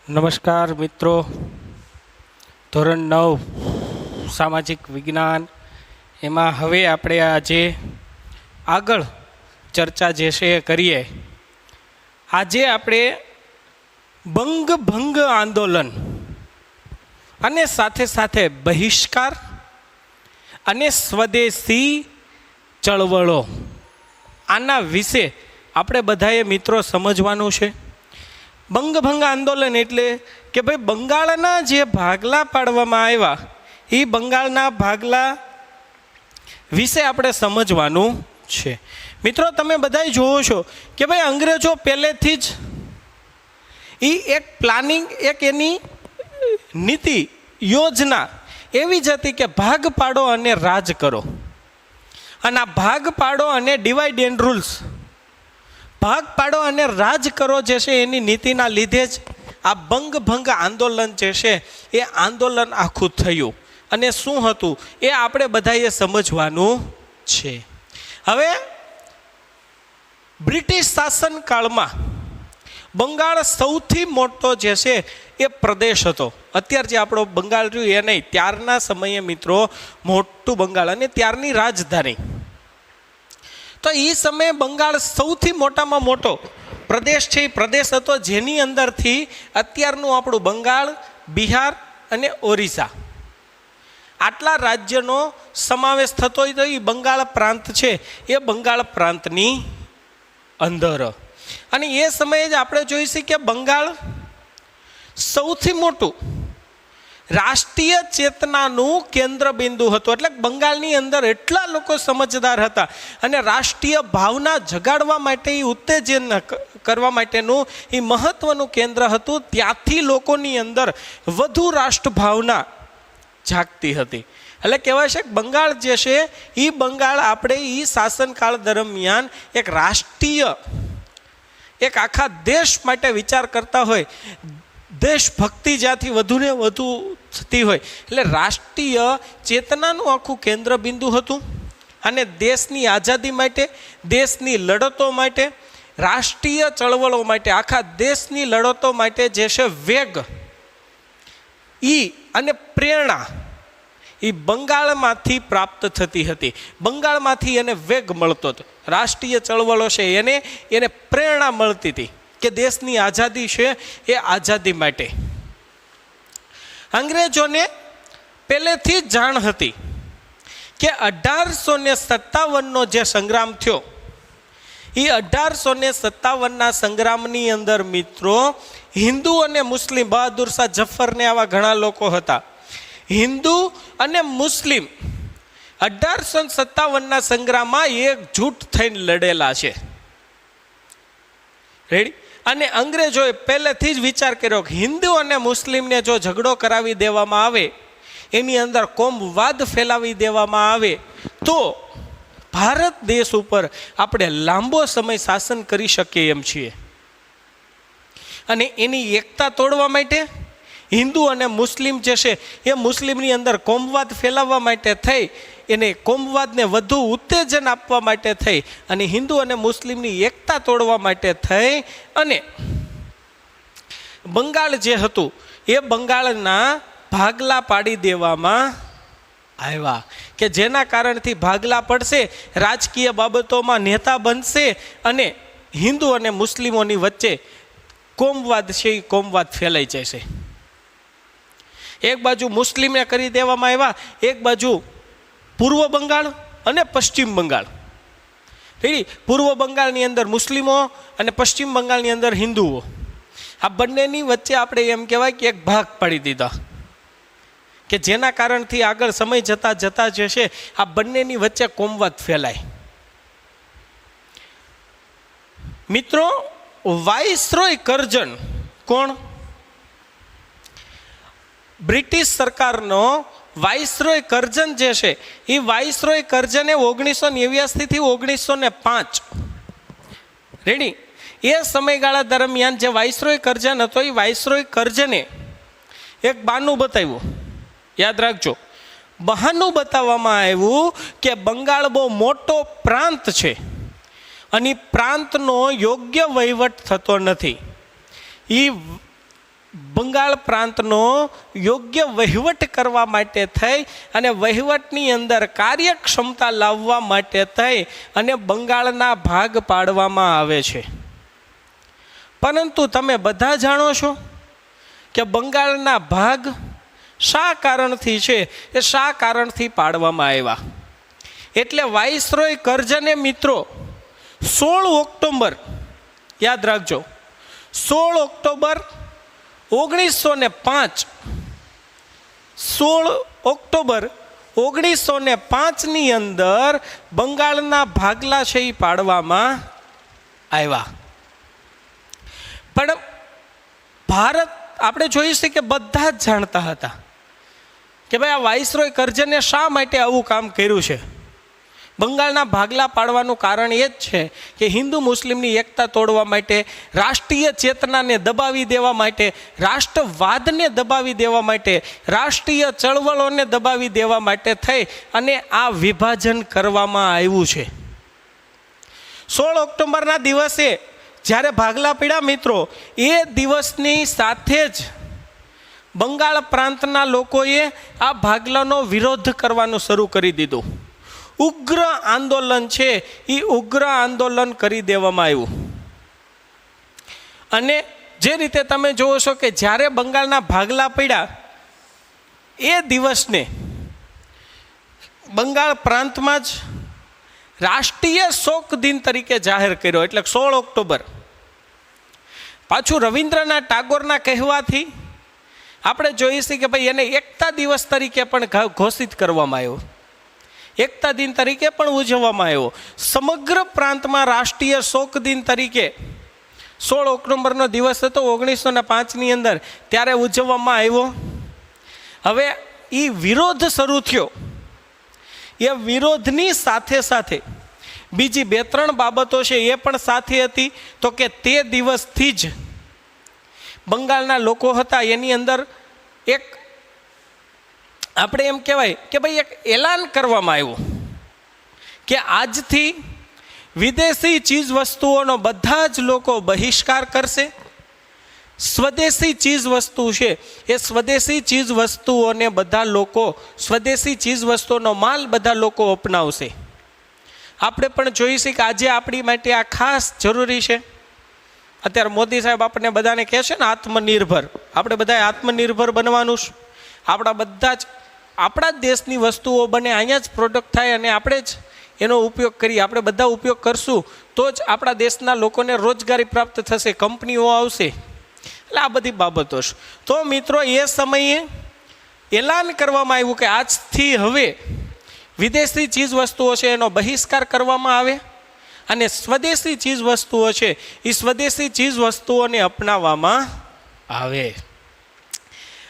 નમસ્કાર મિત્રો, ધોરણ 9 સામાજિક વિજ્ઞાન એમાં હવે આપણે આજે આગળ ચર્ચા જે છે એ કરીએ. આજે આપણે બંગભંગ આંદોલન અને સાથે સાથે બહિષ્કાર અને સ્વદેશી ચળવળો આના વિશે આપણે બધાએ મિત્રો સમજવાનું છે. બંગભંગ આંદોલન એટલે કે ભાઈ બંગાળના જે ભાગલા પાડવામાં આવ્યા એ બંગાળના ભાગલા વિશે આપણે સમજવાનું છે. મિત્રો તમે બધા જોવો છો કે ભાઈ અંગ્રેજો પહેલેથી જ એક પ્લાનિંગ, એક એની નીતિ યોજના એવી જ હતી કે ભાગ પાડો અને રાજ કરો. અને આ ભાગ પાડો અને ડિવાઇડ એન્ડ રૂલ્સ, ભાગ પાડો અને રાજ કરો જે છે એની નીતિના લીધે જ આ બંગભંગ આંદોલન જે છે એ આંદોલન આખું થયું. અને શું હતું એ આપણે બધાએ સમજવાનું છે. હવે બ્રિટિશ શાસનકાળમાં બંગાળ સૌથી મોટો જે છે એ પ્રદેશ હતો. અત્યારે જે આપણો બંગાળ રહ્યું એ નહીં, ત્યારના સમયે મિત્રો મોટું બંગાળ અને ત્યારની રાજધાની. તો એ સમયે બંગાળ સૌથી મોટામાં મોટો પ્રદેશ છે. એ પ્રદેશ હતો જેની અંદરથી અત્યારનું આપણું બંગાળ, બિહાર અને ઓરિસ્સા આટલા રાજ્યનો સમાવેશ થતો હોય. તો એ બંગાળ પ્રાંત છે એ બંગાળ પ્રાંતની અંદર. અને એ સમયે જ આપણે જોઈશું કે બંગાળ સૌથી મોટું રાષ્ટ્રીય ચેતનાનું કેન્દ્ર બિંદુ હતું. એટલે બંગાળની અંદર એટલા લોકો સમજદાર હતા અને રાષ્ટ્રીય ભાવના જગાડવા માટે, ઉત્તેજન કરવા માટેનું એ મહત્વનું કેન્દ્ર હતું. ત્યાંથી લોકોની અંદર વધુ રાષ્ટ્રભાવના જાગતી હતી. એટલે કહેવાય છે કે બંગાળ જે છે એ બંગાળ આપણે એ શાસનકાળ દરમિયાન એક રાષ્ટ્રીય, એક આખા દેશ માટે વિચાર કરતા હોય, દેશભક્તિ જ્યાંથી વધુ ને વધુ થતી હોય એટલે રાષ્ટ્રીય ચેતનાનું આખું કેન્દ્ર બિંદુ હતું. અને દેશની આઝાદી માટે, દેશની લડતો માટે, રાષ્ટ્રીય ચળવળો માટે, આખા દેશની લડતો માટે જે છે વેગ અને પ્રેરણા એ બંગાળમાંથી પ્રાપ્ત થતી હતી. બંગાળમાંથી એને વેગ મળતો હતો. રાષ્ટ્રીય ચળવળો છે એને પ્રેરણા મળતી હતી કે દેશની આઝાદી છે એ આઝાદી માટે. અંગ્રેજોને પહેલેથી જ જાણ હતી કે 1857નો જે સંગ્રામ થયો એ 1857ના સંગ્રામની અંદર મિત્રો હિન્દુ અને મુસ્લિમ, બહાદુર શાહ જફરને આવા ઘણા લોકો હતા. હિન્દુ અને મુસ્લિમ 1857ના સંગ્રામમાં એકજૂટ થઈને લડેલા છે. રેડી? અને અંગ્રેજોએ પહેલેથી જ વિચાર કર્યો કે હિન્દુ અને મુસ્લિમને જો ઝઘડો કરાવી દેવામાં આવે, એની અંદર કોમવાદ ફેલાવી દેવામાં આવે તો ભારત દેશ ઉપર આપણે લાંબો સમય શાસન કરી શકીએ એમ છીએ. અને એની એકતા તોડવા માટે હિન્દુ અને મુસ્લિમ જે છે એ મુસ્લિમની અંદર કોમવાદ ફેલાવવા માટે થઈ, એને કોમવાદને વધુ ઉત્તેજન આપવા માટે થઈ અને હિન્દુ અને મુસ્લિમની એકતા તોડવા માટે થઈ અને બંગાળ જે હતું એ બંગાળના ભાગલા પાડી દેવામાં આવ્યા. કે જેના કારણથી ભાગલા પડશે, રાજકીય બાબતોમાં નેતા બનશે અને હિન્દુ અને મુસ્લિમોની વચ્ચે કોમવાદ છે એ કોમવાદ ફેલાઈ જશે. એક બાજુ મુસ્લિમને કરી દેવામાં આવ્યા, એક બાજુ પૂર્વ બંગાળ અને પશ્ચિમ બંગાળ. પૂર્વ બંગાળની અંદર મુસ્લિમો અને પશ્ચિમ બંગાળની અંદર હિન્દુઓ. આ બંનેની વચ્ચે આપણે એમ કહેવાય કે એક ભાગ પાડી દીધા કે જેના કારણથી આગળ સમય જતા જતા જે છે આ બંનેની વચ્ચે કોમવાદ ફેલાય. મિત્રો વાઇસરોય કરજન કોણ? બ્રિટિશ સરકારનો વાઇસરોય કરજન જે છે એ વાઇસરોય કરજને 1989 થી 1905 રેડી એ સમયગાળા દરમિયાન જે વાઇસરોય કરજન હતો એ વાઇસરોય કરજને એક બહાનું બતાવ્યું. યાદ રાખજો, બહાનું બતાવવામાં આવ્યું કે બંગાળ બહુ મોટો પ્રાંત છે અને પ્રાંતનો યોગ્ય વહીવટ થતો નથી. એ બંગાળ પ્રાંતનો યોગ્ય વહીવટ કરવા માટે થઈ અને વહીવટની અંદર કાર્યક્ષમતા લાવવા માટે થઈ અને બંગાળના ભાગ પાડવામાં આવે છે. પરંતુ તમે બધા જાણો છો કે બંગાળના ભાગ શા કારણથી છે, એ શા કારણથી પાડવામાં આવ્યા. એટલે વાઇસરોય કરજને મિત્રો 16 ઓક્ટોબર, યાદ રાખજો, 16 ઓક્ટોબર 1905, 16 ઓક્ટોબર 1905ની અંદર બંગાળના ભાગલા છે એ પાડવામાં આવ્યા. પણ ભારત આપણે જોઈએ છે કે બધા જ જાણતા હતા કે ભાઈ આ વાઇસરોય કરજને શા માટે આવું કામ કર્યું છે. બંગાળના ભાગલા પાડવાનું કારણ એ જ છે કે હિન્દુ મુસ્લિમની એકતા તોડવા માટે, રાષ્ટ્રીય ચેતનાને દબાવી દેવા માટે, રાષ્ટ્રવાદને દબાવી દેવા માટે, રાષ્ટ્રીય ચળવળોને દબાવી દેવા માટે થઈ અને આ વિભાજન કરવામાં આવ્યું છે. 16 ઓક્ટોબરના દિવસે જ્યારે ભાગલા પડ્યા મિત્રો, એ દિવસની સાથે જ બંગાળ પ્રાંતના લોકોએ આ ભાગલાનો વિરોધ કરવાનું શરૂ કરી દીધું. ઉગ્ર આંદોલન છે એ ઉગ્ર આંદોલન કરી દેવામાં આવ્યું. અને જે રીતે તમે જોવો છો કે જ્યારે બંગાળના ભાગલા પડ્યા એ દિવસને બંગાળ પ્રાંતમાં જ રાષ્ટ્રીય શોક દિન તરીકે જાહેર કર્યો. એટલે 16 ઓક્ટોબર પાછું રવિન્દ્રનાથ ટાગોરના કહેવાથી આપણે જોઈએ છીએ કે ભાઈ એને એકતા દિવસ તરીકે પણ ઘોષિત કરવામાં આવ્યો, એકતા દિન તરીકે પણ ઉજવવામાં આવ્યો. સમગ્ર પ્રાંતમાં રાષ્ટ્રીય શોક દિન તરીકે 16 ઓક્ટોબરનો દિવસ હતો 1905ની અંદર, ત્યારે ઉજવવામાં આવ્યો. હવે એ વિરોધ શરૂ થયો. એ વિરોધની સાથે સાથે બીજી 2-3 બાબતો છે એ પણ સાથે હતી. તો કે તે દિવસથી જ બંગાળના લોકો હતા એની અંદર એક આપણે એમ કહેવાય કે ભાઈ એક એલાન કરવામાં આવ્યું કે આજથી વિદેશી ચીજ વસ્તુઓનો બધા જ લોકો બહિષ્કાર કરશે. સ્વદેશી ચીજ વસ્તુ છે એ સ્વદેશી ચીજ વસ્તુઓને બધા લોકો, સ્વદેશી ચીજ વસ્તુઓનો માલ બધા લોકો અપનાવશે. આપણે પણ જોઈશું કે આજે આપણી માટે આ ખાસ જરૂરી છે. અત્યારે મોદી સાહેબ આપણને બધાને કહે છે ને આત્મનિર્ભર, આપણે બધાએ આત્મનિર્ભર બનવાનું છે. આપણા બધા જ આપણા જ દેશની વસ્તુઓ બને, અહીંયા જ પ્રોડક્ટ થાય અને આપણે જ એનો ઉપયોગ કરીએ. આપણે બધા ઉપયોગ કરશું તો જ આપણા દેશના લોકોને રોજગારી પ્રાપ્ત થશે, કંપનીઓ આવશે. એટલે આ બધી બાબતો છે. તો મિત્રો એ સમયે એલાન કરવામાં આવ્યું કે આજથી હવે વિદેશી ચીજ વસ્તુઓ છે એનો બહિષ્કાર કરવામાં આવે અને સ્વદેશી ચીજ વસ્તુઓ છે એ સ્વદેશી ચીજ વસ્તુઓને અપનાવવામાં આવે.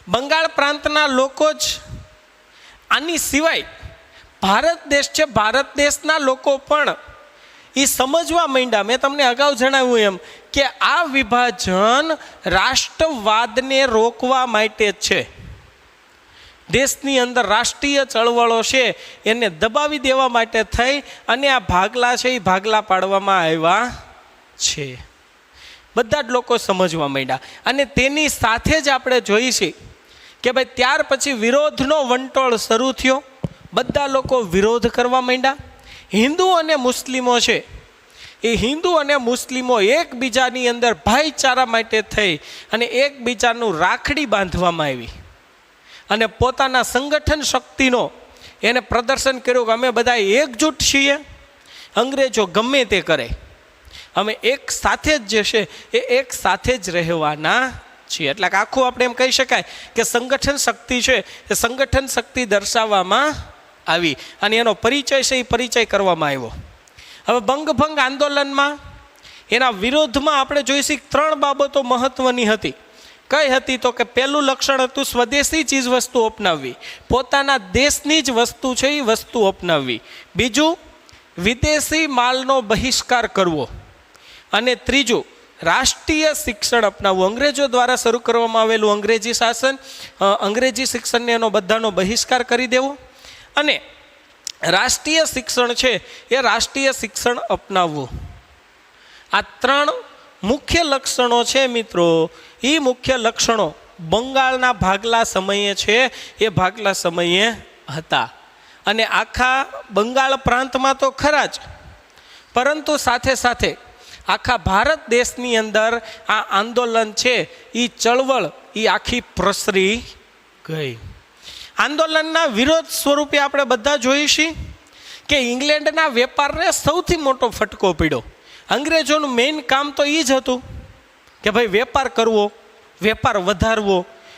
બંગાળ પ્રાંતના લોકો જ આની સિવાય ભારત દેશ છે, ભારત દેશના લોકો પણ એ સમજવા માંડ્યા. મેં તમને અગાઉ જણાવ્યું એમ કે આ વિભાજન રાષ્ટ્રવાદને રોકવા માટે જ છે. દેશની અંદર રાષ્ટ્રીય ચળવળો છે એને દબાવી દેવા માટે થઈ અને આ ભાગલા છે એ ભાગલા પાડવામાં આવ્યા છે. બધા જ લોકો સમજવા માંડ્યા. અને તેની સાથે જ આપણે જોઈશું કે ભાઈ ત્યાર પછી વિરોધનો વંટોળ શરૂ થયો. બધા લોકો વિરોધ કરવા માંડ્યા. હિન્દુ અને મુસ્લિમો છે એ હિન્દુ અને મુસ્લિમો એકબીજાની અંદર ભાઈચારા માટે થઈ અને એકબીજાનું રાખડી બાંધવામાં આવી અને પોતાના સંગઠન શક્તિનો એને પ્રદર્શન કર્યું કે અમે બધા એકજૂટ છીએ, અંગ્રેજો ગમે તે કરે, અમે એક સાથે જ જે છે એ એક સાથે જ રહેવાના છીએ. એટલે આખું આપણે એમ કહી શકાય કે સંગઠન શક્તિ છે એ સંગઠન શક્તિ દર્શાવવામાં આવી અને એનો પરિચય છે એ પરિચય કરવામાં આવ્યો. હવે બંગભંગ આંદોલનમાં એના વિરોધમાં આપણે જોઈશું 3 બાબતો મહત્વની હતી. કઈ હતી? તો કે પહેલું લક્ષણ હતું સ્વદેશી ચીજ વસ્તુ અપનાવવી, પોતાના દેશની જ વસ્તુ છે એ વસ્તુ અપનાવવી. બીજું વિદેશી માલનો બહિષ્કાર કરવો અને ત્રીજું રાષ્ટ્રીય શિક્ષણ અપનાવવું. અંગ્રેજો દ્વારા શરૂ કરવામાં આવેલું અંગ્રેજી શાસન, અંગ્રેજી શિક્ષણને એનો બધાનો બહિષ્કાર કરી દેવો અને રાષ્ટ્રીય શિક્ષણ છે એ રાષ્ટ્રીય શિક્ષણ અપનાવવું. આ 3 મુખ્ય લક્ષણો છે મિત્રો, એ મુખ્ય લક્ષણો બંગાળના ભાગલા સમયે છે, એ ભાગલા સમયે હતા. અને આખા બંગાળ પ્રાંતમાં તો ખરા જ, પરંતુ સાથે સાથે આખા ભારત દેશની અંદર આ આંદોલન છે, એ ચળવળ એ આખી પ્રસરી ગઈ. આંદોલનના વિરોધ સ્વરૂપે આપણે બધા જોઈશું કે ઇંગ્લેન્ડના વેપારને સૌથી મોટો ફટકો પડ્યો. અંગ્રેજોનું મેઇન કામ તો એ જ હતું કે ભાઈ વેપાર કરવો, વેપાર વધારવો.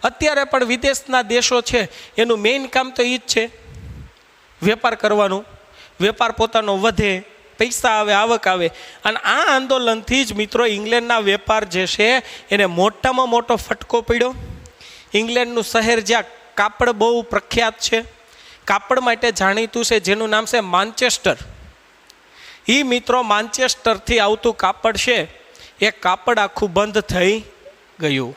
અત્યારે પણ વિદેશના દેશો છે એનું મેઇન કામ તો એ જ છે, વેપાર કરવાનું. વેપાર પોતાનો વધે, પૈસા આવે, આવક આવે. અને આ આંદોલનથી જ મિત્રો ઇંગ્લેન્ડના વેપાર જે છે એને મોટામાં મોટો ફટકો પડ્યો. ઇંગ્લેન્ડનું શહેર જ્યાં કાપડ બહુ પ્રખ્યાત છે, કાપડ માટે જાણીતું છે, જેનું નામ છે માન્ચેસ્ટર. એ મિત્રો માન્ચેસ્ટરથી આવતું કાપડ છે, એ કાપડ આખું બંધ થઈ ગયું.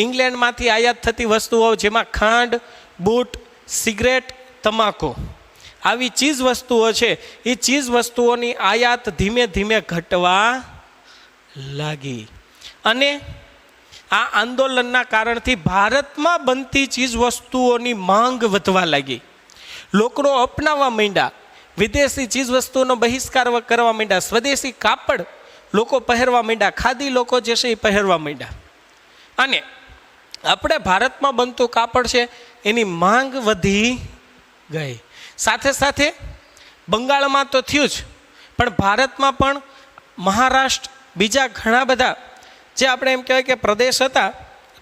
ઇંગ્લેન્ડમાંથી આયાત થતી વસ્તુઓ જેમાં ખાંડ, બૂટ, સિગરેટ, તમાકુ આવી ચીજ વસ્તુઓ છે, એ ચીજ વસ્તુઓની આયાત ધીમે ધીમે ઘટવા લાગી. અને આ આંદોલનના કારણથી ભારતમાં બનતી ચીજ વસ્તુઓની માંગ વધવા લાગી. લોકો અપનાવવા માંડ્યા, વિદેશી ચીજ વસ્તુઓનો બહિષ્કાર કરવા માંડ્યા, સ્વદેશી કાપડ લોકો પહેરવા માંડ્યા, ખાદી લોકો જે છે એ પહેરવા માંડ્યા. અને આપણે ભારતમાં બનતું કાપડ છે એની માંગ વધી ગઈ. સાથે સાથે બંગાળમાં તો થયું જ, પણ ભારતમાં પણ મહારાષ્ટ્ર, બીજા ઘણા બધા જે આપણે એમ કહેવાય કે પ્રદેશ હતા,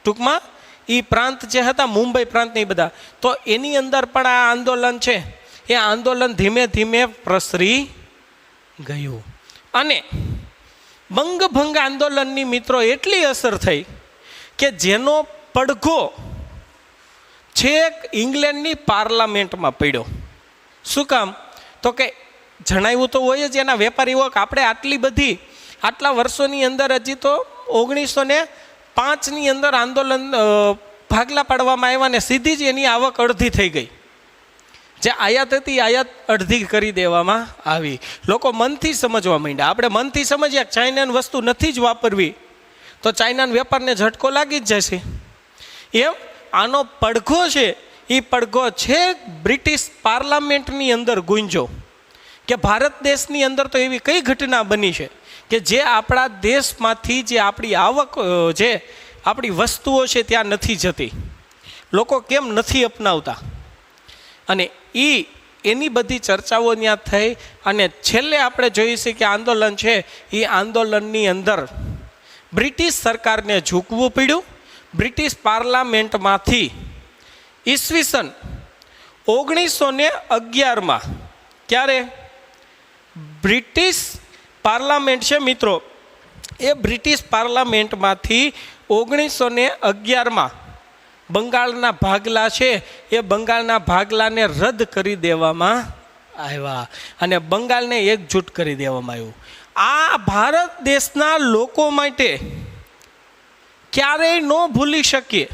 ટૂંકમાં એ પ્રાંત જે હતા, મુંબઈ પ્રાંત ને એ બધા, તો એની અંદર પણ આ આંદોલન છે, એ આંદોલન ધીમે ધીમે પ્રસરી ગયું. અને બંગભંગ આંદોલનની મિત્રો એટલી અસર થઈ કે જેનો પડઘો છેક ઇંગ્લેન્ડની પાર્લામેન્ટમાં પડ્યો. શું કામ? તો કે જણાવ્યું તો હોય જ એના વેપારીઓ કે આપણે આટલા વર્ષોની અંદર હજી તો 1905ની અંદર આંદોલન ભાગલા પાડવામાં આવ્યા ને સીધી જ એની આવક અડધી થઈ ગઈ. જે આયાત હતી આયાત અડધી કરી દેવામાં આવી. લોકો મનથી સમજવા માંડ્યા. આપણે મનથી સમજ્યા ચાઇનાની વસ્તુ નથી જ વાપરવી તો ચાઇનાના વેપારને ઝટકો લાગી જ જશે. એમ આનો પડઘો છે, એ પડઘો છે બ્રિટિશ પાર્લામેન્ટની અંદર ગુંજો કે ભારત દેશની અંદર તો એવી કઈ ઘટના બની છે કે જે આપણા દેશમાંથી જે આપણી આવક, જે આપણી વસ્તુઓ છે ત્યાં નથી જતી, લોકો કેમ નથી અપનાવતા. અને એની બધી ચર્ચાઓ ત્યાં થઈ. અને છેલ્લે આપણે જોઈએ છીએ કે આંદોલન છે, એ આંદોલનની અંદર બ્રિટિશ સરકારને ઝૂકવું પડ્યું. બ્રિટિશ પાર્લામેન્ટમાંથી ઈસવીસન 1911માં, ક્યારે બ્રિટિશ પાર્લામેન્ટ છે મિત્રો, એ બ્રિટિશ પાર્લામેન્ટમાંથી 1911માં બંગાળના ભાગલા છે, એ બંગાળના ભાગલાને રદ કરી દેવામાં આવ્યા અને બંગાળને એકજૂટ કરી દેવામાં આવ્યું. આ ભારત દેશના લોકો માટે ક્યારેય ન ભૂલી શકીએ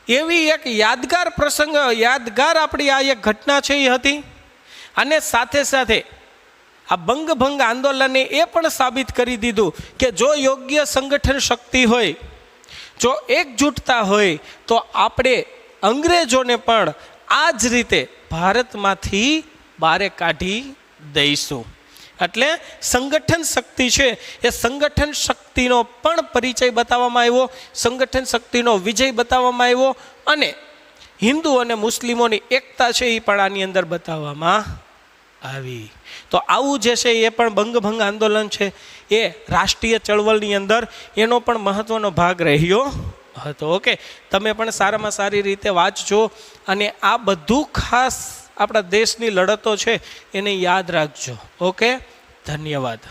એવી એક યાદગાર પ્રસંગ, યાદગાર આપણી આ એક ઘટના છે એ હતી. અને સાથે સાથે આ બંગભંગ આંદોલને એ પણ સાબિત કરી દીધું કે જો યોગ્ય સંગઠન શક્તિ હોય, જો એકજૂટતા હોય, તો આપણે અંગ્રેજોને પણ આ જ રીતે ભારતમાંથી બારે કાઢી દઈશું. એટલે સંગઠન શક્તિ છે, એ સંગઠન શક્તિનો પણ પરિચય બતાવવામાં આવ્યો, સંગઠન શક્તિનો વિજય બતાવવામાં આવ્યો. અને હિન્દુ અને મુસ્લિમોની એકતા છે એ પણ આની અંદર બતાવવામાં આવી. તો આવું જે છે એ પણ બંગભંગ આંદોલન છે, એ રાષ્ટ્રીય ચળવળની અંદર એનો પણ મહત્વનો ભાગ રહ્યો હતો. ઓકે, તમે પણ સારામાં સારી રીતે વાંચજો અને આ બધું ખાસ આપણા દેશની લડતો છે એને યાદ રાખજો. ઓકે, ધન્યવાદ.